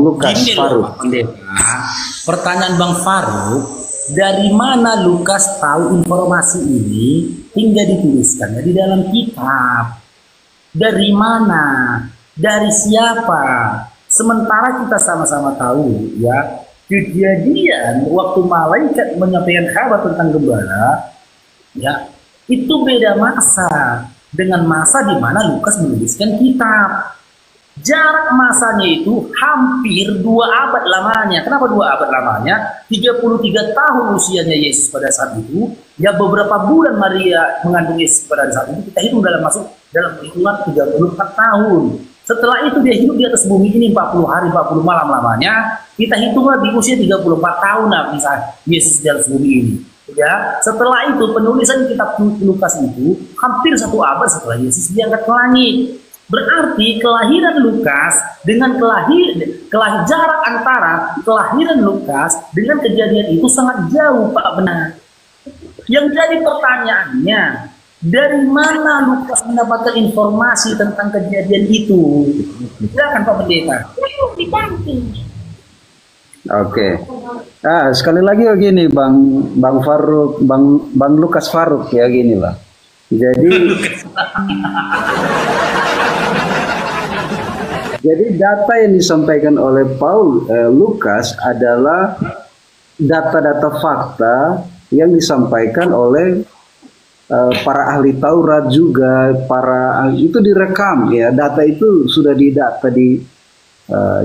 Lukas Gini loh Faruk. Pak Pendeta, pertanyaan Bang Faruk, dari mana Lukas tahu informasi ini hingga dituliskannya di dalam kitab? Dari mana? Dari siapa? Sementara kita sama-sama tahu ya, kejadian waktu malaikat menyampaikan kabar tentang gembala, ya, itu beda masa dengan masa di mana Lukas menuliskan kitab. Jarak masanya itu hampir 2 abad lamanya. Kenapa 2 abad lamanya? 33 tahun usianya Yesus pada saat itu. Ya beberapa bulan Maria mengandung Yesus pada saat itu. Kita hitung dalam hitungan 34 tahun. Setelah itu dia hidup di atas bumi ini 40 hari 40 malam lamanya. Kita hitunglah di usia 34 tahun lah misalnya Yesus di atas bumi ini. Ya, setelah itu penulisan kitab Lukas itu hampir 1 abad setelah Yesus diangkat ke langit. Berarti kelahiran Lukas dengan jarak antara kelahiran Lukas dengan kejadian itu sangat jauh, Pak Benar. Yang jadi pertanyaannya, dari mana Lukas mendapatkan informasi tentang kejadian itu? Silakan Pak Pendeta. Oke. Sekali lagi begini Bang Faruk, Bang Lukas Faruk ya gini lah. Jadi data yang disampaikan oleh Lukas adalah data-data fakta yang disampaikan oleh para ahli Taurat juga, itu direkam ya, data itu sudah didata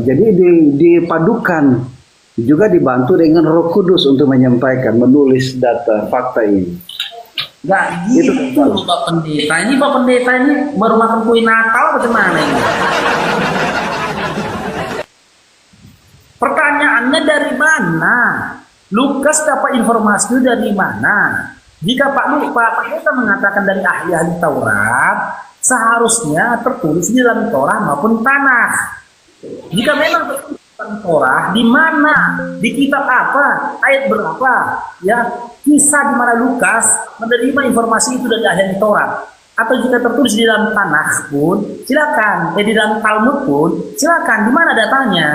jadi dipadukan juga dibantu dengan Roh Kudus untuk menyampaikan, menulis data fakta ini. Nggak gitu Pak Pendeta. Ini Pak Pendeta ini baru makan kue Natal bagaimana ini? Pertanyaannya dari mana? Lukas dapat informasi itu dari mana? Jika Pak Pendeta mengatakan dari ahli-ahli Taurat, seharusnya tertulis di dalam Torah maupun Tanakh. Jika memang tertulis di dalam Torah, di mana? Di kitab apa? Ayat berapa? Ya, kisah di mana Lukas menerima informasi itu dari ahli Taurat. Atau jika tertulis di dalam Tanakh pun, silakan. Di dalam Talmud pun, silakan. Di mana datanya?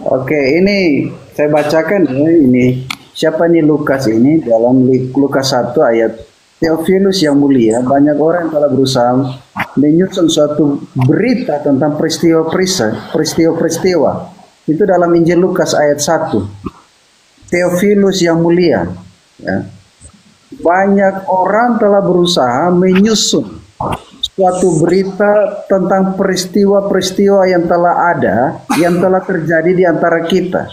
Oke, ini saya bacakan ya, ini siapa nih Lukas ini dalam Lukas 1 ayat, Theophilus yang mulia, banyak orang yang telah berusaha menyusun suatu berita tentang peristiwa-peristiwa. Itu dalam Injil Lukas ayat 1. Theophilus yang mulia, ya. Banyak orang telah berusaha menyusun suatu berita tentang peristiwa-peristiwa yang telah ada, yang telah terjadi di antara kita.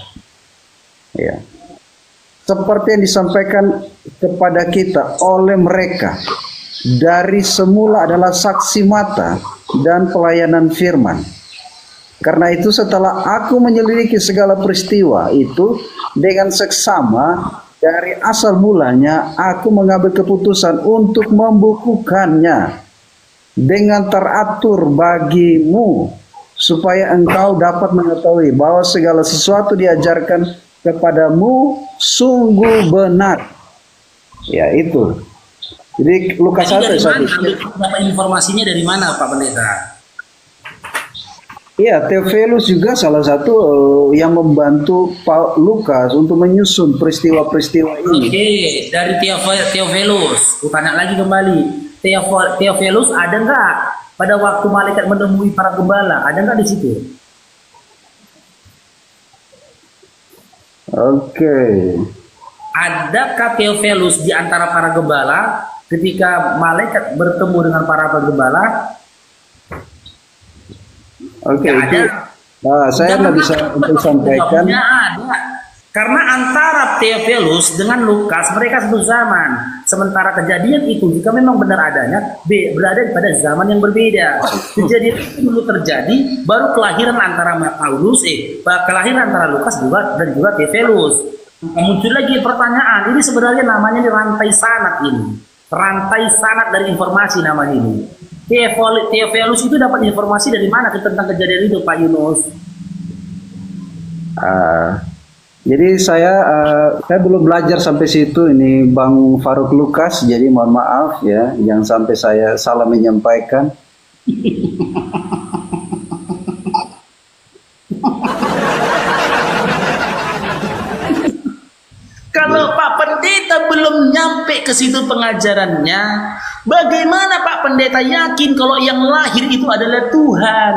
Ya. Seperti yang disampaikan kepada kita oleh mereka dari semula adalah saksi mata dan pelayanan firman. Karena itu setelah aku menyelidiki segala peristiwa itu dengan seksama dari asal mulanya, aku mengambil keputusan untuk membukukannya dengan teratur bagimu, supaya engkau dapat mengetahui bahwa segala sesuatu diajarkan kepadamu sungguh benar. Ya itu. Jadi Lukas 1 dapat informasinya dari mana Pak Pendeta? Iya, Theophilus juga salah satu yang membantu Lukas untuk menyusun peristiwa-peristiwa ini. Oke, dari Theophilus. Tanya lagi kembali. Theophilus ada nggak pada waktu malaikat menemui para gembala? Ada nggak di situ? Oke. Adakah Theophilus di antara para gembala ketika malaikat bertemu dengan para gembala? Oke, itu saya nggak bisa untuk sampaikan. Karena antara Theophilus dengan Lukas mereka satu zaman. Sementara kejadian itu jika memang benar adanya, berada pada zaman yang berbeda. Kejadian itu dulu terjadi, baru kelahiran antara kelahiran antara Lukas dan juga Theophilus. Muncul lagi pertanyaan, ini sebenarnya namanya rantai sanad ini. Rantai sanad dari informasi namanya ini. Theophilus itu dapat informasi dari mana tentang kejadian itu, Pak Yunus? Jadi saya belum belajar sampai situ, ini Bang Faruk Lukas, jadi mohon maaf ya, jangan sampai saya salah menyampaikan. sampai ke situ pengajarannya, bagaimana Pak Pendeta yakin kalau yang lahir itu adalah Tuhan?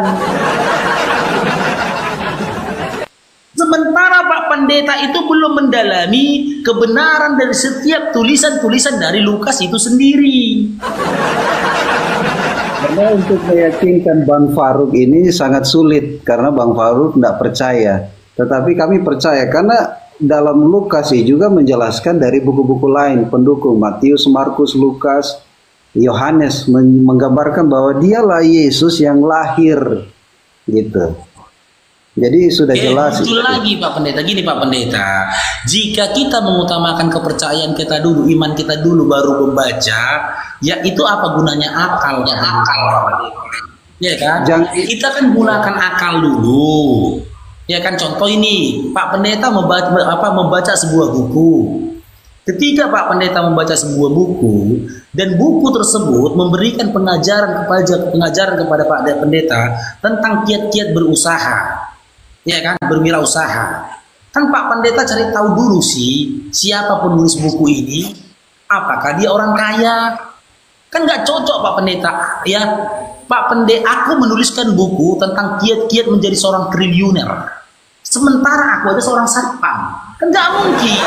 Sementara Pak Pendeta itu belum mendalami kebenaran dari setiap tulisan-tulisan dari Lukas itu sendiri. Karena untuk meyakinkan Bang Faruk ini sangat sulit, karena Bang Faruk tidak percaya. Tetapi kami percaya, karena dalam Lukas juga menjelaskan dari buku-buku lain pendukung, Matius, Markus, Lukas, Yohanes, menggambarkan bahwa dialah Yesus yang lahir, gitu. Jadi sudah jelas. Itu lagi Pak Pendeta, gini Pak Pendeta, jika kita mengutamakan kepercayaan kita dulu, iman kita dulu, baru membaca, ya itu apa gunanya akal? Ya kan? Kita kan gunakan akal dulu. Ya kan, contoh ini Pak Pendeta membaca sebuah buku. Ketika Pak Pendeta membaca sebuah buku dan buku tersebut memberikan pengajaran kepada Pak Pendeta tentang kiat-kiat berusaha. Ya kan, berwirausaha. Kan Pak Pendeta cari tahu dulu sih, siapa penulis buku ini, apakah dia orang kaya? Kan nggak cocok Pak Pendeta, ya. Pak Pendeta, aku menuliskan buku tentang kiat-kiat menjadi seorang triliuner. Sementara aku ada seorang satpam. Kan nggak mungkin.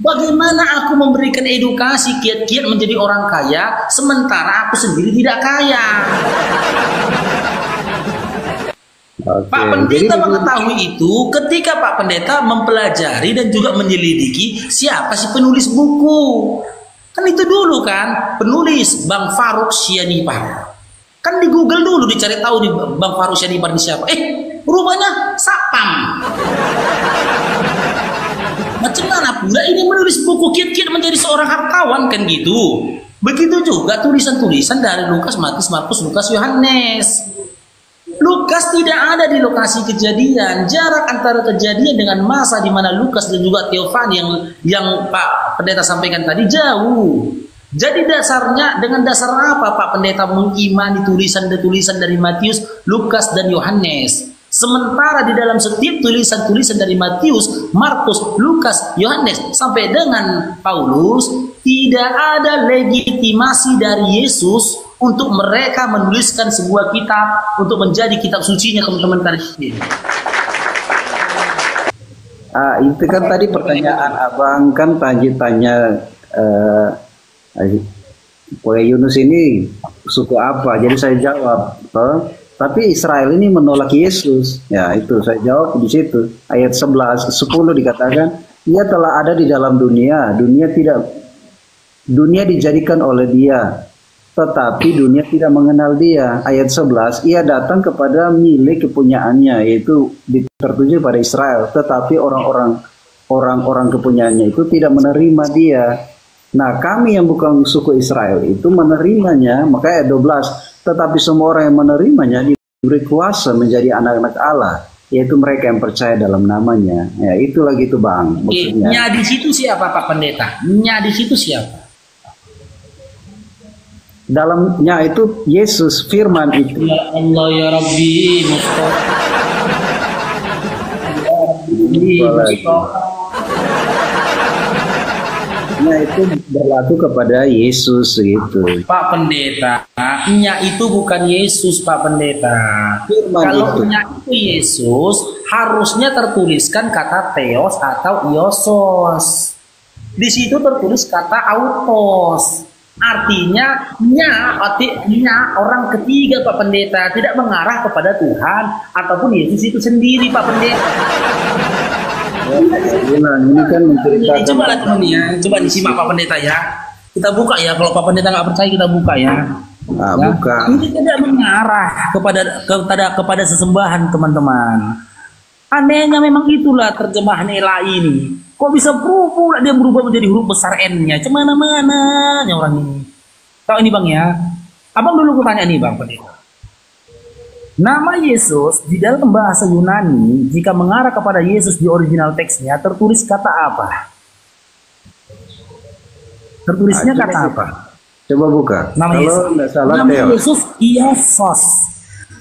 Bagaimana aku memberikan edukasi kiat-kiat menjadi orang kaya, sementara aku sendiri tidak kaya? Pak Pendeta mengetahui itu ketika Pak Pendeta mempelajari dan juga menyelidiki siapa sih penulis buku. Kan itu dulu kan, penulis Bang Faruk Sianipar. Kan di Google dulu dicari tahu nih Bang Faruk Sianipar ini siapa. Rupanya Sapam. Macam mana pula ini menulis buku kiat-kiat menjadi seorang hartawan, kan gitu. Begitu juga tulisan-tulisan dari Lukas, Matius, Markus, Lukas, Yohanes. Lukas tidak ada di lokasi kejadian. Jarak antara kejadian dengan masa di mana Lukas dan juga Theophani yang Pak Pendeta sampaikan tadi jauh. Jadi dengan dasar apa Pak Pendeta mengimani tulisan-tulisan dari Matius, Lukas, dan Yohanes? Sementara di dalam setiap tulisan-tulisan dari Matius, Markus, Lukas, Yohanes sampai dengan Paulus, tidak ada legitimasi dari Yesus untuk mereka menuliskan sebuah kitab untuk menjadi kitab sucinya teman-teman tadi. Itu kan tadi pertanyaan abang kan tanya Yunus ini suku apa? Jadi saya jawab, tapi Israel ini menolak Yesus. Ya itu saya jawab di situ. Ayat 10 dikatakan, ia telah ada di dalam dunia, dunia dijadikan oleh dia, tetapi dunia tidak mengenal dia. Ayat 11, ia datang kepada milik kepunyaannya, yaitu tertuju pada Israel, tetapi orang-orang kepunyaannya itu tidak menerima dia. Nah, kami yang bukan suku Israel itu menerimanya. Maka ayat 12, tetapi semua orang yang menerimanya diberi kuasa menjadi anak-anak Allah, yaitu mereka yang percaya dalam namanya. Ya, itu lagi itu Bang. Maksudnya. Nya di situ siapa Pak Pendeta? Nya di situ siapa? Dalamnya itu Yesus, firman itu. Ya Allah ya Rabbi Mustafa. Ya Rabbi Mustafa. Itu berlaku kepada Yesus gitu. Pak Pendeta, nya itu bukan Yesus Pak Pendeta. Kalau nya itu Yesus, harusnya tertuliskan kata Theos atau Iosos. Di situ tertulis kata autos. Artinya nya orang ketiga Pak Pendeta, tidak mengarah kepada Tuhan ataupun Yesus itu sendiri Pak Pendeta. Ini kan menceritakan. Coba teman ya, coba disimak Pak Pendeta ya. Kita buka ya, kalau Pak Pendeta nggak percaya kita buka ya. Buka. Ini tidak mengarah kepada sesembahan teman-teman. Anehnya memang itulah terjemahan Ela ini. Kok bisa pula dia berubah menjadi huruf besar N-nya? Cemana-mana orang ini. Tahu ini Bang ya? Abang dulu tanya nih Bang Pendeta. Nama Yesus di dalam bahasa Yunani jika mengarah kepada Yesus di original teksnya tertulis kata apa? Tertulisnya kata apa? Coba buka. Nama Yesus Iosos.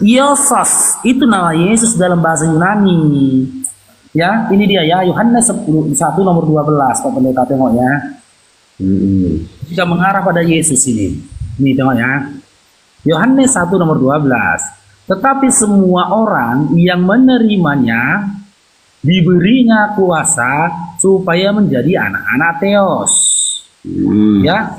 Iosos itu nama Yesus dalam bahasa Yunani. Ya, ini dia ya, Yohanes 1 nomor 12, Pak Pendeta tengok ya. Kita mengarah pada Yesus ini. Ini tengok ya. Yohanes 1 nomor 12. Tetapi semua orang yang menerimanya diberinya kuasa supaya menjadi anak-anak Theos. Ya.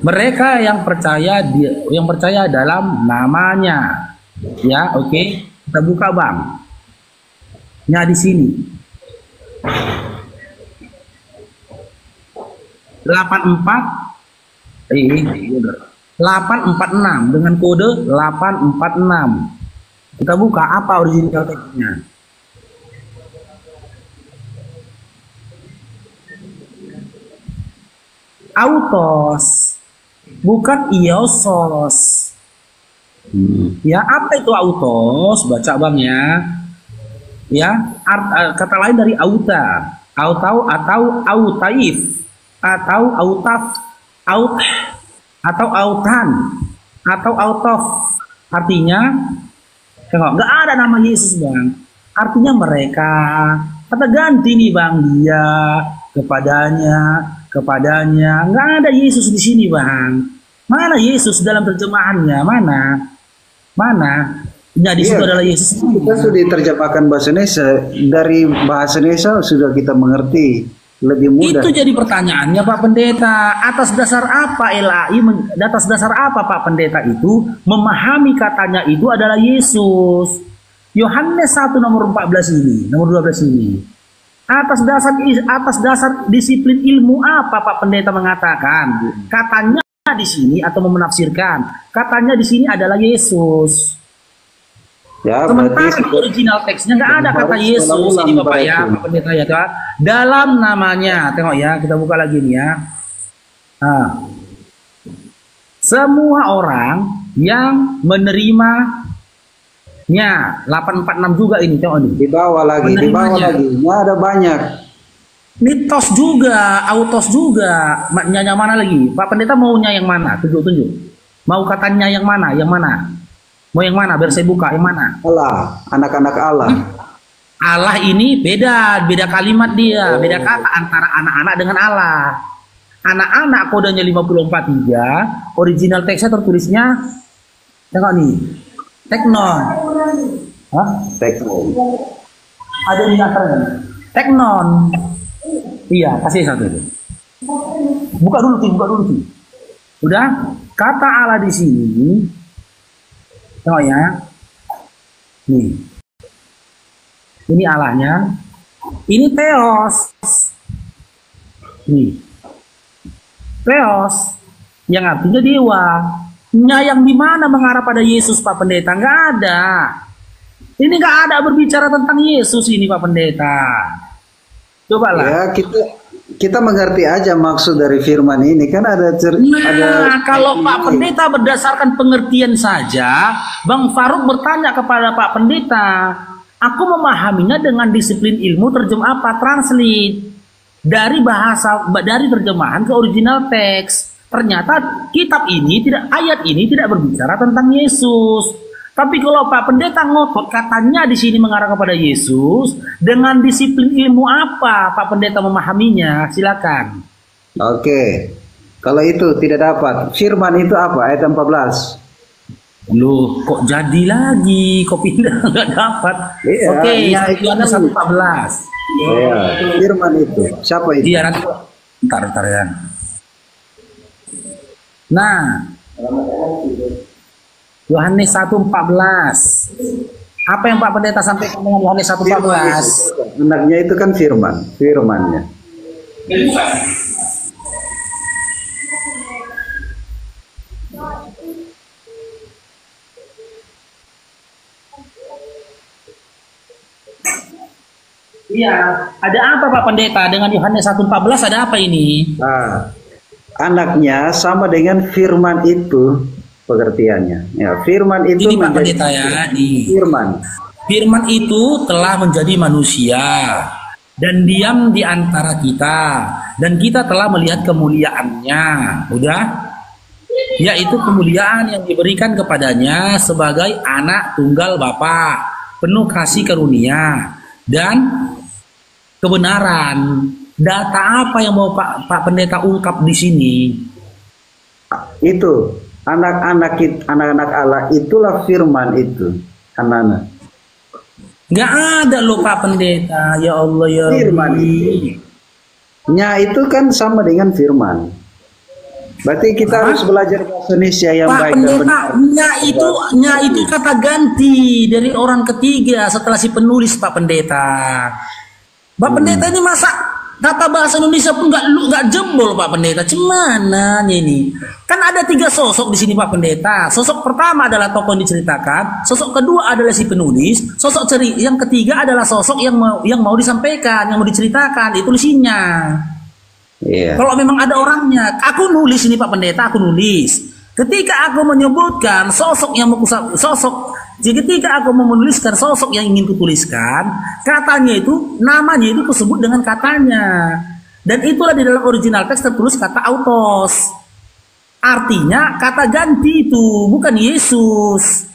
Mereka yang percaya dalam namanya. Ya, oke. Kita buka, Bang. Nah, di sini 846 dengan kode 846. Kita buka apa original teksnya. Autos, bukan iosos. Ya, apa itu autos? Baca, Bang ya. Ya, kata lain dari auta, atau autaif, atau autaf, atau autan, atau autof. Artinya, tengok, nggak ada nama Yesus, Bang. Artinya mereka. Kata ganti nih, Bang, dia, kepadanya. Nggak ada Yesus di sini, Bang. Mana Yesus dalam terjemahannya? Mana? Ya, di situ adalah Yesus. Kita sudah diterjemahkan bahasa Indonesia. Dari bahasa Indonesia sudah kita mengerti lebih mudah. Itu jadi pertanyaannya, Pak Pendeta. Atas dasar apa atas dasar apa Pak Pendeta itu memahami katanya itu adalah Yesus? Yohanes 1 nomor 14 ini, nomor 12 ini. Atas dasar disiplin ilmu apa Pak Pendeta mengatakan? Katanya di sini atau menafsirkan, katanya di sini adalah Yesus. Ya, sementara di original teksnya nggak ada kata Yesus ini Bapak ya, Pak Pendeta ya, Pak. Dalam namanya, tengok ya, kita buka lagi nih ya. Nah, semua orang yang menerimanya, 846 juga ini, tengok nih. Di bawah lagi, Nggak ada banyak. Mitos juga, autos juga. Yang mana lagi? Pak Pendeta maunya yang mana? Tunjuk. Mau katanya yang mana? Mau yang mana? Biar saya buka yang mana? Allah, anak-anak Allah. Allah ini beda kalimat dia, beda kata antara anak-anak dengan Allah. Anak-anak kodenya 543, original teksnya tertulisnya, tengok nih, teknon. Hah? Teknon. Ada di antaranya. Teknon. Iya, kasih satu itu. Buka dulu Ti. Udah, kata Allah di sini. Tengok ya. Nih. Ini Allahnya. Ini Theos. Nih. Theos yang artinya dewa. Yang di mana mengarah pada Yesus Pak Pendeta? Nggak ada. Ini nggak ada berbicara tentang Yesus ini Pak Pendeta. Cobalah. Ya, kita mengerti aja maksud dari firman ini kan ada kalau Pak Pendeta berdasarkan pengertian saja, Bang Faruk bertanya kepada Pak Pendeta, aku memahaminya dengan disiplin ilmu terjemah apa? Translate dari terjemahan ke original teks. Ternyata ayat ini tidak berbicara tentang Yesus. Tapi kalau Pak Pendeta ngotot katanya di sini mengarah kepada Yesus, dengan disiplin ilmu apa Pak Pendeta memahaminya? Silakan. Oke. Kalau itu tidak dapat, firman itu apa? Ayat 14. Loh, kok jadi lagi? Kok pindah nggak dapat? Iya, oke, Yohanes 1:14. Iya, firman itu. Siapa itu? Iya, nanti. Bentar ya. Nah, Yohanes 1:14. Apa yang Pak Pendeta sampaikan dengan Yohanes 1:14? Anaknya itu kan firmannya. Iya, ada apa Pak Pendeta dengan Yohanes 1:14? Ada apa ini? Nah, anaknya sama dengan firman itu. Pengertiannya ya, firman itu ini Pak Pendeta ya, firman itu telah menjadi manusia dan diam di antara kita, dan kita telah melihat kemuliaannya. Udah, yaitu kemuliaan yang diberikan kepadanya sebagai anak tunggal Bapa, penuh kasih karunia dan kebenaran. Data apa yang mau Pak Pendeta ungkap di sini? Itu anak-anak Allah, itulah firman itu, anak-anak. Nggak ada loh Pak Pendeta, ya Allah ya Firman Rabbi. Nya itu kan sama dengan firman. Berarti kita harus belajar bahasa Indonesia yang Pak baik dan Pendeta, benar. nya itu kata ganti dari orang ketiga setelah si penulis Pak Pendeta. Pak Pendeta ini masa kata bahasa Indonesia pun nggak jebol Pak Pendeta. Cemana ini? Kan ada 3 sosok di sini Pak Pendeta. Sosok pertama adalah tokoh yang diceritakan, sosok kedua adalah si penulis, yang ketiga adalah sosok yang mau disampaikan, yang mau diceritakan, itu isinya. Iya. Kalau memang ada orangnya, aku nulis ini Pak Pendeta, aku nulis. Ketika aku menyebutkan ketika aku menuliskan sosok yang ingin kutuliskan, katanya itu, namanya itu kusebut dengan katanya. Dan itulah di dalam original teks tertulis kata autos. Artinya kata ganti itu, bukan Yesus.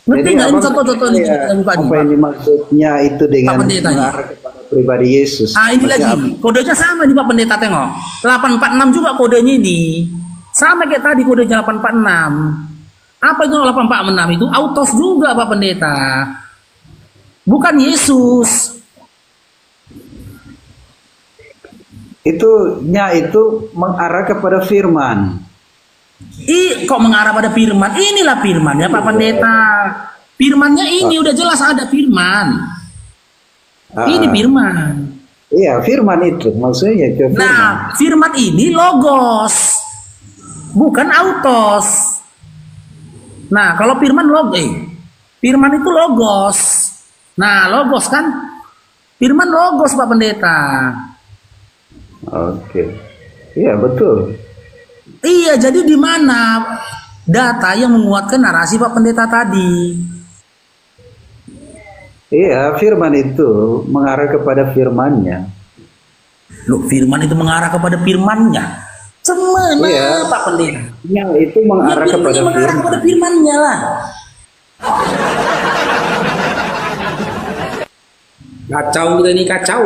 Ngerti nggak ini contoh-contoh ini? Apa yang dimaksudnya itu dengan mengarah kepada pribadi Yesus? Ah ini lagi, kodenya sama nih Pak Pendeta, tengok. 846 juga kodenya ini. Sama kayak tadi kodenya 846. Apa itu 846 itu? Autos juga Pak Pendeta. Bukan Yesus. Itu mengarah kepada firman. Kok mengarah pada firman? Inilah firmannya Pak Pendeta. Firmannya ini udah jelas ada firman. Ini firman. Iya, firman itu maksudnya ke firman. Nah, firman ini logos. Bukan autos. Nah, kalau firman firman itu logos. Nah, logos kan? Firman logos Pak Pendeta. Oke. Iya, betul. Iya, jadi di mana data yang menguatkan narasi Pak Pendeta tadi? Iya, firman itu mengarah kepada firman-Nya. Loh, firman itu mengarah kepada firman-Nya. Cemana iya, Pak Pendeta? Ya, itu mengarah kepada firman-Nya lah. Kacau kita ini, kacau.